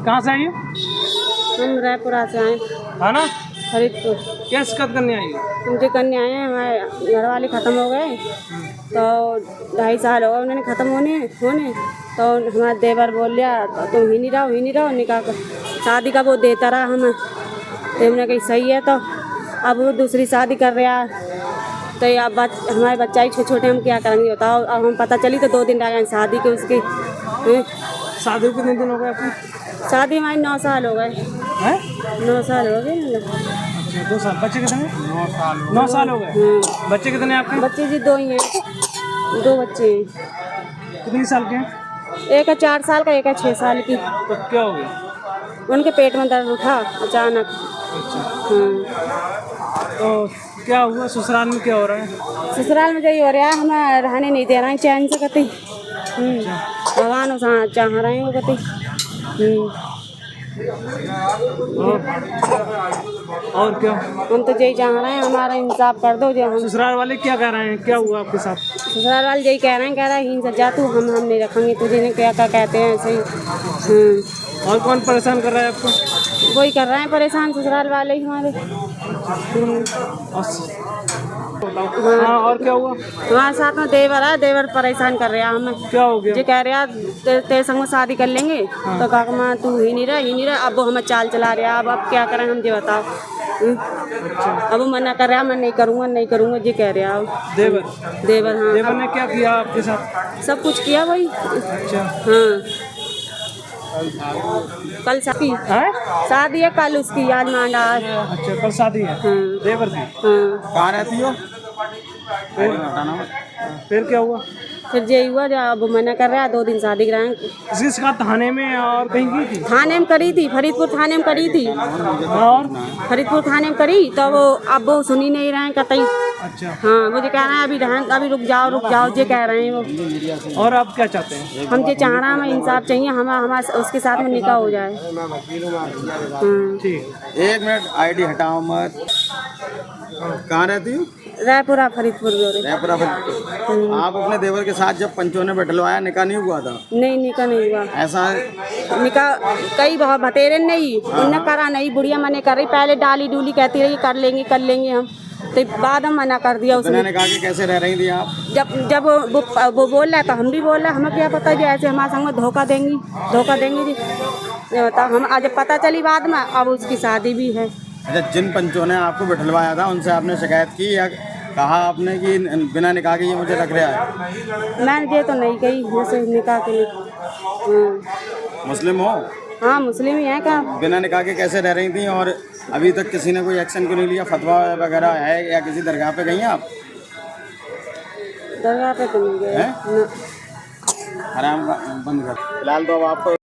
कहाँ से आई हो? हम रायपुरा से आए। हाँ ना, फरीदपुर। क्या शिकायत करने आई हो? मुझे करने आए हैं, हमारे घर वाले ख़त्म हो गए तो 2.5 साल हो गए उन्होंने ख़त्म होने तो हमारा देवर बोल लिया तो तुम ही नहीं रहो निकाह कर शादी का वो देता रहा हमें, तो हमने कही सही है। तो अब वो दूसरी शादी कर रहा है तो अब हमारे बच्चा ही छोटे हम क्या करेंगे बताओ। अब हम पता चली तो 2 दिन रह गए शादी के उसकी। शादी को कितने दिन हो गए आपकी? शादी हमारी 9 साल हो गए। हैं? 9 साल हो गए। अच्छा 2 साल। बच्चे कितने? 9 साल हो गए। बच्चे कितने आपके? बच्चे जी 2 ही हैं, 2 बच्चे हैं। कितनी साल के हैं? एक है 4 साल का, एक है 6 साल की। तो क्या हो गया? उनके पेट में दर्द उठा अचानक। अच्छा। हाँ। तो क्या हुआ? ससुराल में क्या हो रहा है? ससुराल में यही हो रहा है, हमें रहने नहीं दे रहे हैं चैन से कती। भगवान चाह रहे हैं वो कती। और क्या? हम तो यही चाह रहे हैं हमारा इंसाफ कर दो। जो हम ससुराल वाले क्या कह रहे हैं? क्या हुआ आपके साथ? ससुराल वाले यही कह रहे हैं हिंसा जा तू, हम नहीं रखेंगे तुझे। ने क्या कहते हैं ऐसे ही। और कौन परेशान कर रहा है आपको? वही कर रहे हैं परेशान, ससुराल वाले ही हमारे। हाँ, और क्या हुआ? हमारे साथ में देवर है, देवर परेशान कर रहा है हमें। क्या हो गया? जो कह रहा तेरे संग में शादी कर लेंगे। तो कहा माँ तू ही नहीं रहा। अब वो हमें चाल चला रहा है। अब क्या करें हम, ये बताओ। अब वो मना कर रहा, मैं नहीं करूँगा जी कह रहा है देवर। हाँ। देवर ने क्या किया आपके साथ? सब कुछ किया वही। अच्छा। हाँ, कल शादी है कल उसकी, आज मांडा है। अच्छा, कल शादी है। हाँ। देवर की। हाँ। कहाँ रहती हो? फिर क्या हुआ? फिर यही हुआ जो अब मना कर रहा है, 2 दिन शादी कराएं। इसकी शिकायत थाने में और कहीं की थी? थाने में करी थी, फरीदपुर थाने में करी थी। और फरीदपुर थाने में करी तो वो अब वो सुनी नहीं रहे हैं कतई। अच्छा। हाँ, मुझे कह रहे हैं अभी रुक जाओ ये कह रहे हैं वो। और आप क्या चाहते हैं? हम ये चाह रहे हैं, हमें इंसाफ चाहिए, हमारा उसके साथ में निकाह हो जाए। ठीक। 1 मिनट, आईडी हटाओ मत। कहाँ रहती हो? रायपुरा फरीदपुर। रायपुरा। आप अपने देवर के साथ जब पंचों ने बैठलवाया, निकाह नहीं हुआ था? नहीं, निकाह नहीं हुआ। ऐसा निकाह कई बहुत बतेरे नहीं उनने करा नहीं, बुढ़िया मने कर रही, पहले डाली डूली कहती रही कर लेंगे हम, तो बाद में मना कर दिया उसने। ने कहा कि कैसे रह रही थी आप? जब वो बोल रहा है तो हम भी बोल रहे हैं, हमें क्या पता जी ऐसे हमारे संग में धोखा देंगी जी। ये बताओ, हम आज पता चली बाद में, अब उसकी शादी भी है। अच्छा, जिन पंचों ने आपको बैठलवाया था उनसे आपने शिकायत की या कहा आपने कि बिना निकाह के ये मुझे रख रहा है? मैंने ये तो नहीं कही जैसे निकाह के लिए। मुस्लिम हो? हाँ, मुस्लिम ही है। क्या बिना निकाह के कैसे रह रही थी? और अभी तक किसी ने कोई एक्शन क्यों नहीं लिया? फतवा वगैरह है या किसी दरगाह पे गई हैं आप? दरगाह पे तो नहीं गए। हराम बंद कर। फिलहाल तो अब आपको